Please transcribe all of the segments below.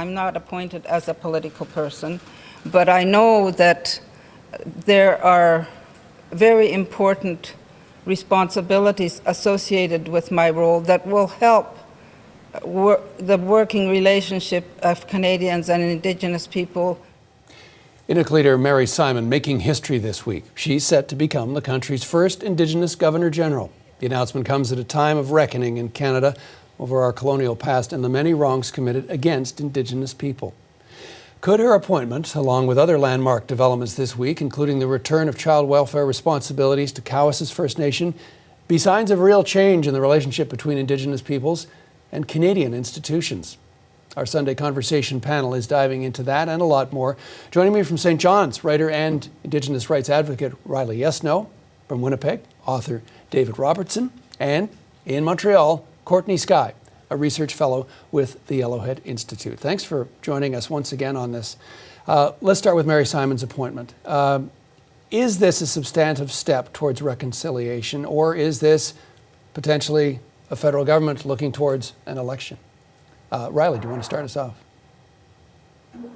I'm not appointed as a political person, but I know that there are very important responsibilities associated with my role that will help the working relationship of Canadians and Indigenous people. Inuk leader Mary Simon making history this week. She's set to become the country's first Indigenous Governor-General. The announcement comes at a time of reckoning in Canada over our colonial past and the many wrongs committed against Indigenous people. Could her appointment, along with other landmark developments this week, including the return of child welfare responsibilities to Cowessess First Nation, be signs of real change in the relationship between Indigenous peoples and Canadian institutions? Our Sunday Conversation panel is diving into that and a lot more. Joining me from St. John's, writer and Indigenous rights advocate Riley Yesno. From Winnipeg, author David Robertson. And in Montreal, Courtney Skye, a research fellow with the Yellowhead Institute. Thanks for joining us once again on this. Let's start with Mary Simon's appointment. Is this a substantive step towards reconciliation, or is this potentially a federal government looking towards an election? Riley, do you want to start us off?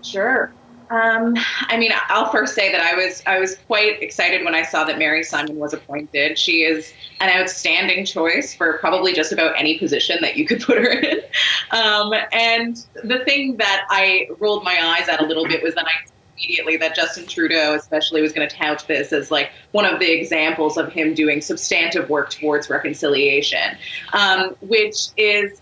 Sure. I'll first say that I was quite excited when I saw that Mary Simon was appointed. She is an outstanding choice for probably just about any position that you could put her in. And the thing that I rolled my eyes at a little bit was that I immediately that Justin Trudeau especially was going to tout this as like one of the examples of him doing substantive work towards reconciliation, which is,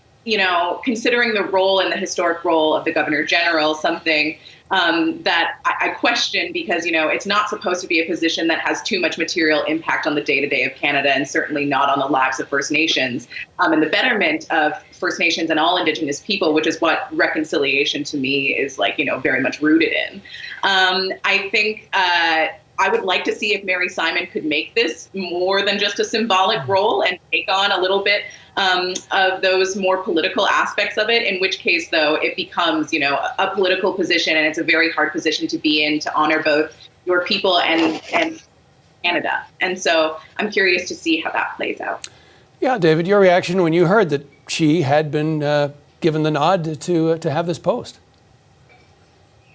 considering the role and the historic role of the Governor General, something that I question because, it's not supposed to be a position that has too much material impact on the day-to-day of Canada and certainly not on the lives of First Nations and the betterment of First Nations and all Indigenous people, which is what reconciliation to me is very much rooted in. I think I would like to see if Mary Simon could make this more than just a symbolic role and take on a little bit of those more political aspects of it, in which case, though, it becomes, a political position, and it's a very hard position to be in, to honor both your people and Canada. And so I'm curious to see how that plays out. Yeah, David, your reaction when you heard that she had been given the nod to have this post?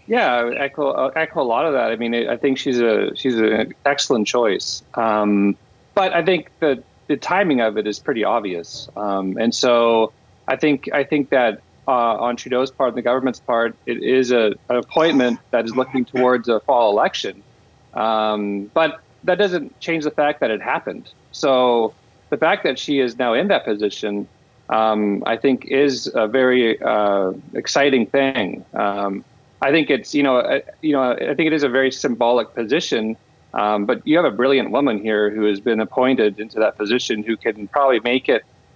Yeah, I echo a lot of that. I think she's an excellent choice, but I think that the timing of it is pretty obvious, and so I think that on Trudeau's part and the government's part, it is an appointment that is looking towards a fall election, but that doesn't change the fact that it happened. So the fact that she is now in that position, I think, is a very exciting thing. I think it's, I think it is a very symbolic position, but you have a brilliant woman here who has been appointed into that position who can probably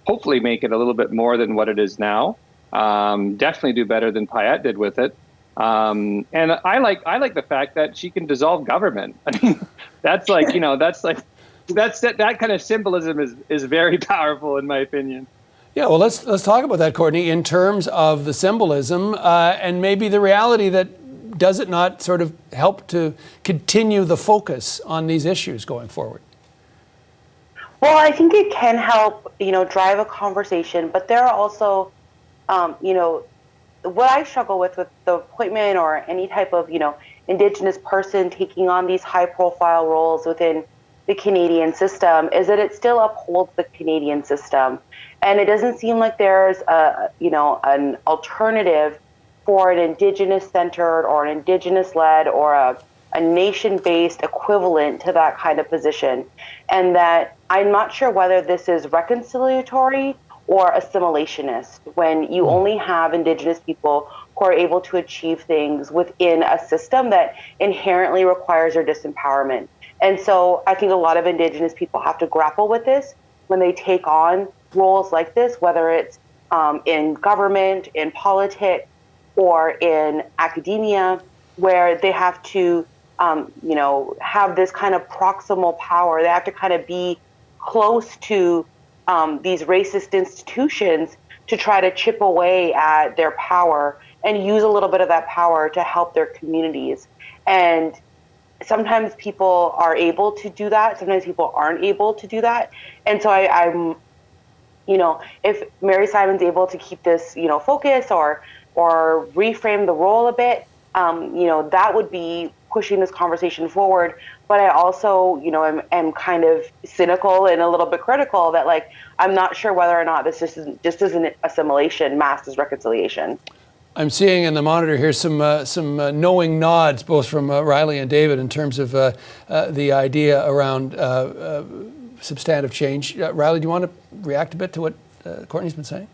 hopefully make it a little bit more than what it is now. Definitely do better than Payette did with it. And I like the fact that she can dissolve government. That's that kind of symbolism is very powerful in my opinion. Yeah, well, let's talk about that, Courtney, in terms of the symbolism and maybe the reality that does it not sort of help to continue the focus on these issues going forward? Well, I think it can help, drive a conversation, but there are also, what I struggle with the appointment or any type of, Indigenous person taking on these high-profile roles within the Canadian system is that it still upholds the Canadian system. And it doesn't seem like there's an alternative for an Indigenous-centered or an Indigenous-led or a nation-based equivalent to that kind of position. And that I'm not sure whether this is reconciliatory or assimilationist when you only have Indigenous people who are able to achieve things within a system that inherently requires their disempowerment. And so I think a lot of Indigenous people have to grapple with this when they take on roles like this, whether it's in government, in politics, or in academia, where they have to, have this kind of proximal power. They have to kind of be close to these racist institutions to try to chip away at their power and use a little bit of that power to help their communities. And sometimes people are able to do that. Sometimes people aren't able to do that. And so I'm if Mary Simon's able to keep this, focus or or reframe the role a bit, that would be pushing this conversation forward. But I also, am kind of cynical and a little bit critical that, like, I'm not sure whether or not this just isn't assimilation masked as reconciliation. I'm seeing in the monitor here some knowing nods, both from Riley and David, in terms of the idea around substantive change. Riley, do you want to react a bit to what Courtney's been saying?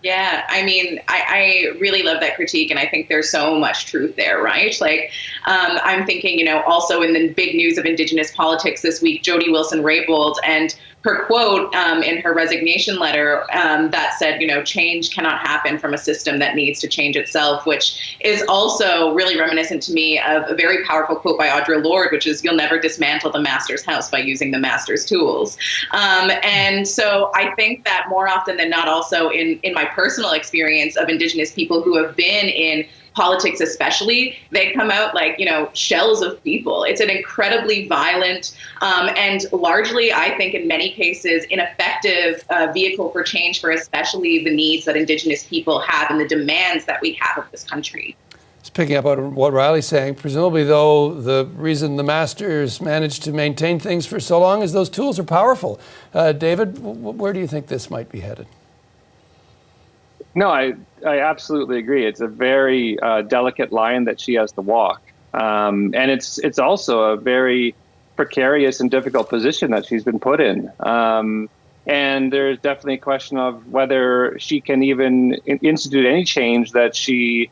Yeah, I mean, I really love that critique, and I think there's so much truth there, right? Like, I'm thinking, also in the big news of Indigenous politics this week, Jody Wilson-Raybould, and her quote in her resignation letter that said, change cannot happen from a system that needs to change itself, which is also really reminiscent to me of a very powerful quote by Audre Lorde, which is, "You'll never dismantle the master's house by using the master's tools." And so I think that more often than not, also in my personal experience of Indigenous people who have been in politics especially, they come out like, shells of people. It's an incredibly violent and largely, I think in many cases, ineffective vehicle for change for especially the needs that Indigenous people have and the demands that we have of this country. Just picking up on what Riley's saying, presumably, though, the reason the masters managed to maintain things for so long is those tools are powerful. David, where do you think this might be headed? No, I absolutely agree. It's a very delicate line that she has to walk. And it's also a very precarious and difficult position that she's been put in. And there's definitely a question of whether she can even institute any change that she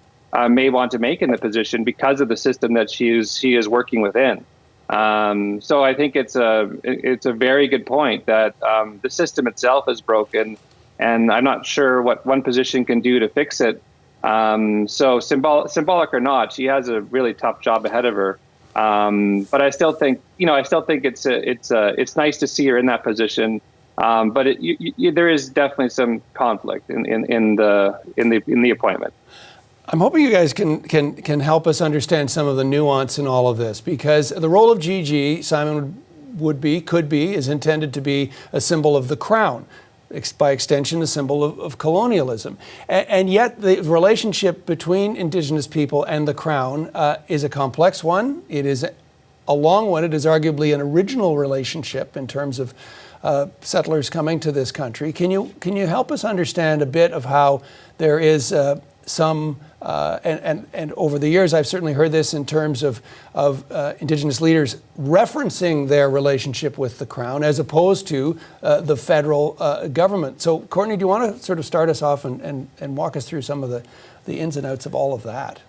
may want to make in the position because of the system that she is working within. So I think it's a very good point that the system itself is broken. And I'm not sure what one position can do to fix it. So symbolic or not, she has a really tough job ahead of her. But I still think, it's nice to see her in that position. But there is definitely some conflict in the appointment. I'm hoping you guys can help us understand some of the nuance in all of this, because the role of Gigi, Simon could be, is intended to be a symbol of the crown. By extension, a symbol of colonialism. And yet the relationship between Indigenous people and the Crown is a complex one. It is a long one. It is arguably an original relationship in terms of settlers coming to this country. Can you help us understand a bit of how there is some, and over the years I've certainly heard this in terms of Indigenous leaders referencing their relationship with the Crown as opposed to the federal government. So Courtney, do you want to sort of start us off and walk us through some of the ins and outs of all of that?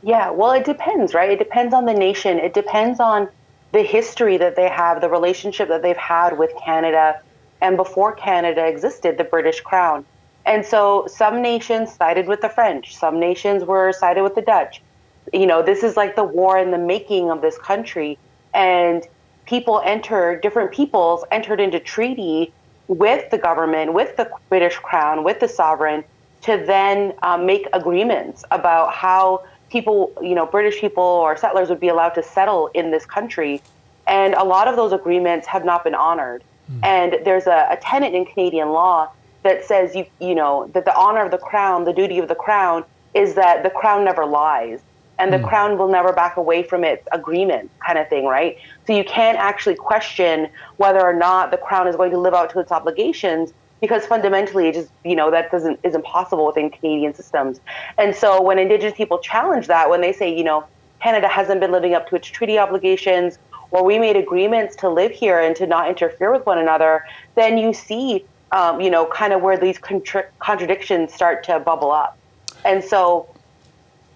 Yeah, well, it depends, right? It depends on the nation. It depends on the history that they have, the relationship that they've had with Canada, and before Canada existed, the British Crown. And so some nations sided with the French, some nations were sided with the Dutch. This is like the war in the making of this country. And different peoples entered into treaty with the government, with the British Crown, with the sovereign, to then make agreements about how people, British people or settlers would be allowed to settle in this country. And a lot of those agreements have not been honored. And there's a tenet in Canadian law that says, that the honor of the crown, the duty of the crown, is that the crown never lies. And the crown will never back away from its agreement, kind of thing, right? So you can't actually question whether or not the crown is going to live out to its obligations, because fundamentally it just, that isn't possible within Canadian systems. And so when Indigenous people challenge that, when they say, Canada hasn't been living up to its treaty obligations, or we made agreements to live here and to not interfere with one another, then you see kind of where these contradictions start to bubble up. And so,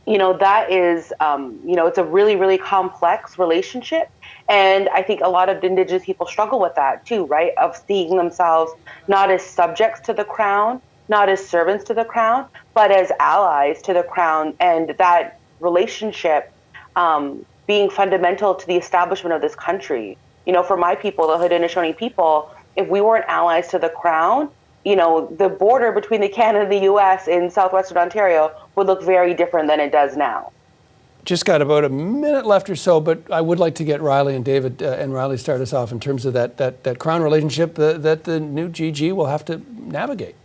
that is, it's a really, really complex relationship. And I think a lot of Indigenous people struggle with that too, right? Of seeing themselves not as subjects to the crown, not as servants to the crown, but as allies to the crown. And that relationship being fundamental to the establishment of this country. For my people, the Haudenosaunee people, if we weren't allies to the crown, the border between the Canada and the U.S. in southwestern Ontario would look very different than it does now. Just got about a minute left or so, but I would like to get Riley and David and Riley start us off in terms of that crown relationship that the new GG will have to navigate.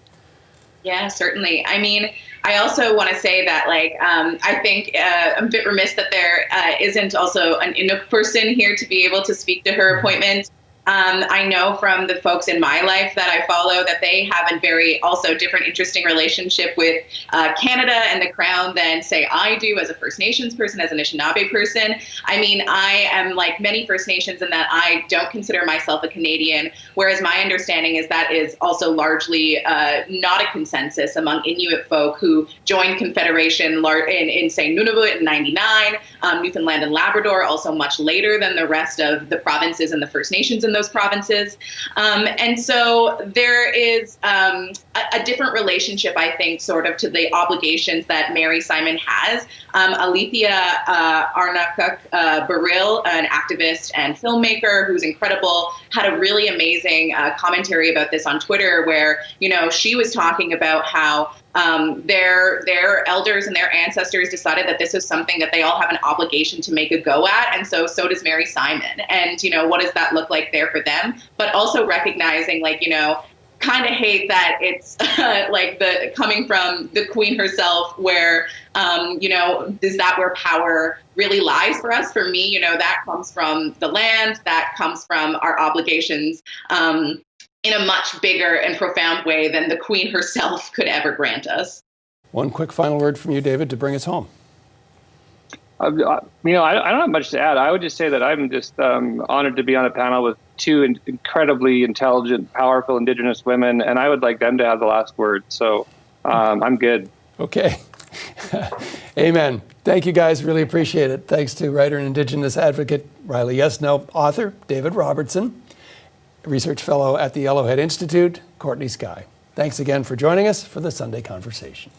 Yeah, certainly. I mean, I also want to say that, like, I think I'm a bit remiss that there isn't also an Inuk person here to be able to speak to her appointment. I know from the folks in my life that I follow that they have a very also different, interesting relationship with Canada and the Crown than, say, I do as a First Nations person, as an Anishinaabe person. I mean, I am like many First Nations in that I don't consider myself a Canadian, whereas my understanding is that is also largely not a consensus among Inuit folk who joined Confederation in say, Nunavut in '99, Newfoundland and Labrador also much later than the rest of the provinces and the First Nations in those provinces. And so there is a different relationship, I think, sort of to the obligations that Mary Simon has. Alethea Arnakuk Baril, an activist and filmmaker who's incredible, had a really amazing commentary about this on Twitter where, you know, she was talking about how their elders and their ancestors decided that this is something that they all have an obligation to make a go at. And so does Mary Simon. And, you know, what does that look like there for them? But also recognizing, like, you know, kind of hate that it's like the coming from the Queen herself where, you know, is that where power really lies for us? For me, you know, that comes from the land, that comes from our obligations, in a much bigger and profound way than the Queen herself could ever grant us. One quick final word from you, David, to bring us home. You know, I don't have much to add. I would just say that I'm just honored to be on a panel with two incredibly intelligent, powerful Indigenous women, and I would like them to have the last word. So I'm good. Okay. Amen. Thank you, guys. Really appreciate it. Thanks to writer and Indigenous advocate Riley Yesno, author David Robertson, research fellow at the Yellowhead Institute, Courtney Skye. Thanks again for joining us for the Sunday Conversation.